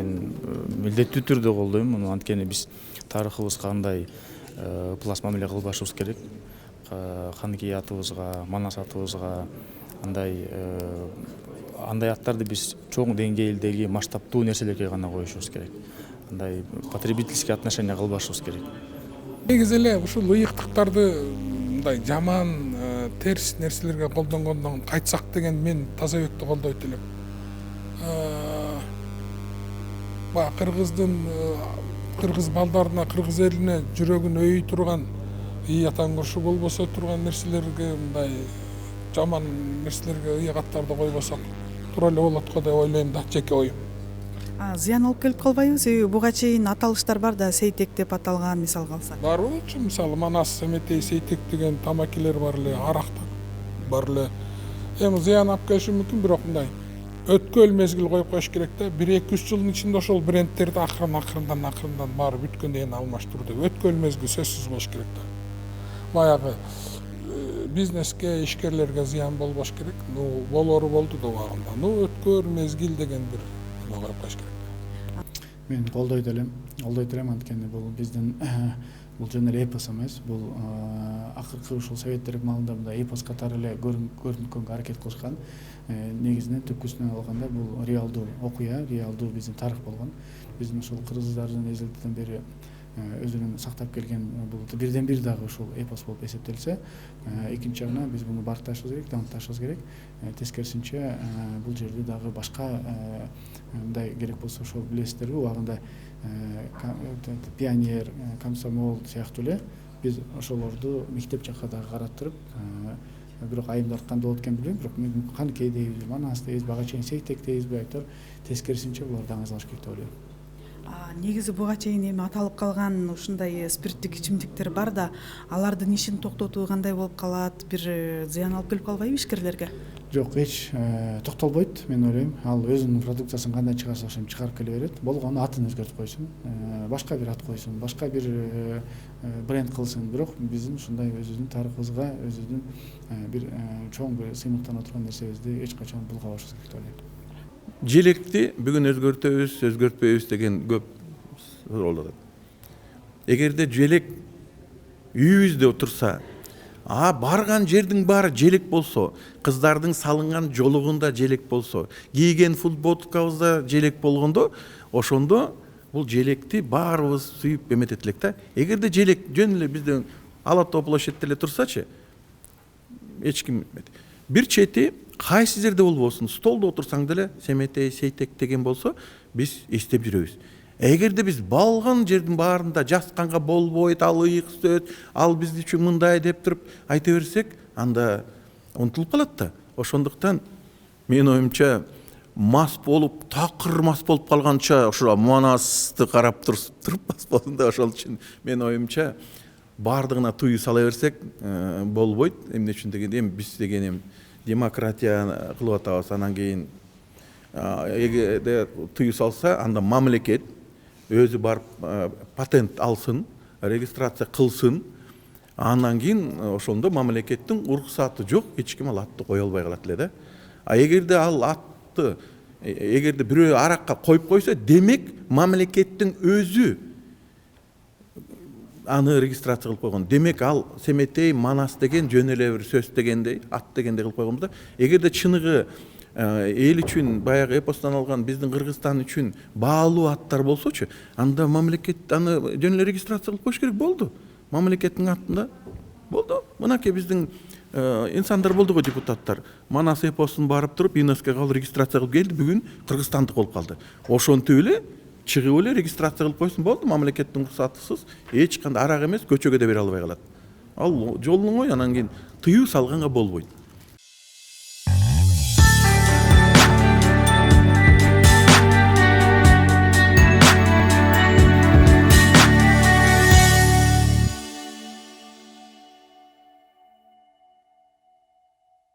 мен милдеттүү түрдө колдойм муну. Анткени биз тарыхыбызга кандай ыкылас мамиле кылбашыбыз керек. Каныкей атыбызга, Манас атыбызга андай аттарды биз чоң деңгээлдеги масштабтуу нерселерге гана коюшубуз керек. Андай потребительский отношение кылбашыбыз керек. Негизи эле ушул ыйыктыктарды мындай жаман терс нерселерге колдонгондон кайтсак деген мен таза өттү колдойт элем. Кыргыз балдарына, кыргыз элине жүрөгүн өйүй турган ыйатан куршу болбосо турган нерселерге, мындай жаман нерселерге ыйыгаттарды койбосок туура эле болот го деп ойлойм да, жеке оюм. Зыян алып келип калбайбы? Себеби буга чейин аталыштар бар да, Сейтек деп аталган, мисалга алсак. Бар болчу, мисалы Манас, Семетей, Сейтек деген тамакилер бар эле, арактар бар эле. Эми зыян алып келиши мүмкүн, бирок мындай өткөл мезгил коюп коюш керек да. 1-2-3 жылдын ичинде ошол брендтерди акырындан баары бүткөндөн кийин алмаштыруу деп. Өткөл мезгил сөзсүз болуш керек да. Баягы бизнеске, ишкерлерге зыян болбош керек. Болору болду да убагында. Өткөр мезгил деген бир коюп коюш керек. Мен колдойт элем, анткени бул биздин бул жөн эле эпос эмес, бул акыркы ушул советтер маалында мындай эпос катары эле көрүнүккөнгө аракет кылышкан. Негизинен түпкүсүнөн алганда бул реалдуу окуя, реалдуу биздин тарых болгон. Биздин ушул кыргыздардын эзелтеден бери өзүнүн сактап келген бул бирден бир дагы ушул эпос болуп эсептелсе, экинчи жагынан биз муну баркташыбыз керек, дамыташыбыз керек. Тескерисинче бул жерде дагы башка мындай керек болсо ошол билесиздерби, убагында пионер, комсомол сыяктуу эле биз ошолорду мектеп жакка дагы караттырып, бирок айымдар кандай болот экен билбейм, бирок мен Каныкей дейбиз, Манас дейбиз, бага чейин Сейтек дейбизби айтор. Тескерисинче буларды аңызгалыш керек деп ойлойм. Негизи буга чейин эми аталып калган ушундай спирттик ичимдиктер бар да, алардын ишин токтотуу кандай болуп калат? Бир зыян алып келип калбайбы ишкерлерге? Жок, эч токтолбойт, мен ойлойм. Ал өзүнүн продукциясын кандай чыгарса ошону чыгарып келе берет. Болгону атын өзгөртүп койсун, башка бир ат койсун, башка бир бренд кылсын. Бирок биздин ушундай өзүбүздүн тарыхыбызга, өзүбүздүн бир чоң бир сыймыктана турган нерсебизди эч качан булгабашыбыз керек деп ойлойм. Желекти бүгүн өзгөртпөйбүз деген көп суроолор. Эгерде желек үйүбүздө турса, барган жердин баары желек болсо, кыздардын салынган жолугунда желек болсо, кийген футболкабызда желек болгондо, ошондо бул желекти баарыбыз сүйүп эметет элек да. Эгерде желек жөн эле бизден Ала Тоо площадьте эле турсачы, эч ким бир чети кайсы жерде болбосун, столдо отурсаң деле Семетей, Сейтек деген болсо, биз эстеп жүрөбүз. Эгерде биз балган жердин баарында жасканга болбойт, ал ыйык сөт, ал биз үчүн мындай деп туруп айта берсек, анда унутулуп калат да. Ошондуктан менин оюмча мас болуп, такыр мас болуп калганча ошо Манасты карап туруп мас болдум да. Ошол үчүн менин оюмча баардыгына тыюу сала берсек болбойт. Эмне үчүн дегенде биз деген демократия кылып атабыз. Анан кийин эгерде тыюу салса, анда мамлекет өзү барып патент алсын, регистрация кылсын. Андан кийин ошондо мамлекеттин уруксаты жок, эч ким ал атты кое албай калат эле да. Эгерде ал атты эгерде бирөө аракка коюп койсо, демек мамлекеттин өзү аны регистрация кылып койгон. Демек ал Семетей, Манас деген жөн эле бир сөз дегендей, ат дегендей кылып койгонбуз да. Эгерде чыныгы эл үчүн, баягы эпостон алган биздин Кыргызстан үчүн баалуу аттар болсочу, анда мамлекет аны жөн эле регистрация кылып коюш керек болду. Мамлекеттин атында болду. Мынакей биздин инсандар болду го, депутаттар. Манас эпостун барып туруп, ЮНЕСКОга ал регистрация кылып келди, бүгүн Кыргызстандык болуп калды. Ошентип эле чыгып эле регистрация кылып койсун болду, мамлекеттин уруксатысыз эч кандай арак эмес, көчөгө да бере албай калат. Ал жолуң ой, анан кийин тыюу салганга болбойт.